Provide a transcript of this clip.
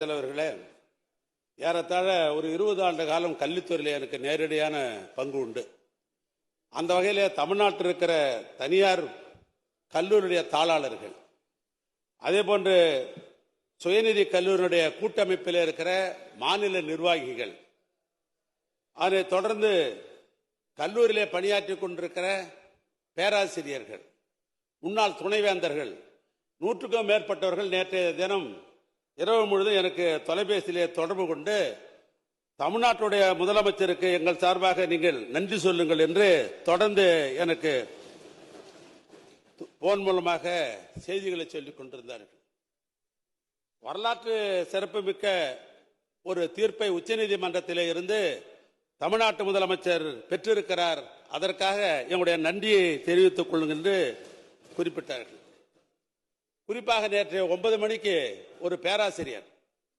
தலைவர்களே, ஏறத்தாழ ஒரு 20 ஆண்டு காலம் கல்வித்துறையில் எனக்கு நேரடியான பங்கு உண்டு. அந்த வகையில் தமிழ்நாட்டில் இருக்கிற தனியார் கல்லூரியுடைய தாளாளர்கள், அதே போன்று சுயநிதி கல்லூரியுடைய கூட்டமைப்பில் இருக்கிற மாநில நிர்வாகிகள், அதை தொடர்ந்து கல்லூரியிலே பணியாற்றி கொண்டிருக்கிற பேராசிரியர்கள், முன்னாள் துணைவேந்தர்கள், 100க்கும் மேற்பட்டவர்கள் நேற்றைய தினம் இரவு முழுதும் எனக்கு தொலைபேசியிலே தொடர்பு கொண்டு தமிழ்நாட்டுடைய முதலமைச்சருக்கு எங்கள் சார்பாக நீங்கள் நன்றி சொல்லுங்கள் என்று தொடர்ந்து எனக்கு போன் மூலமாக செய்திகளை சொல்லிக் கொண்டிருந்தார்கள். வரலாற்று சிறப்புமிக்க ஒரு தீர்ப்பை உச்சநீதிமன்றத்திலே இருந்து தமிழ்நாட்டு முதலமைச்சர் பெற்றிருக்கிறார். அதற்காக எங்களுடைய நன்றியை தெரிவித்துக் கொள்ளுங்கள் என்று குறிப்பிட்டார்கள். குறிப்பாக நேற்று 9 மணிக்கு ஒரு பேராசிரியர்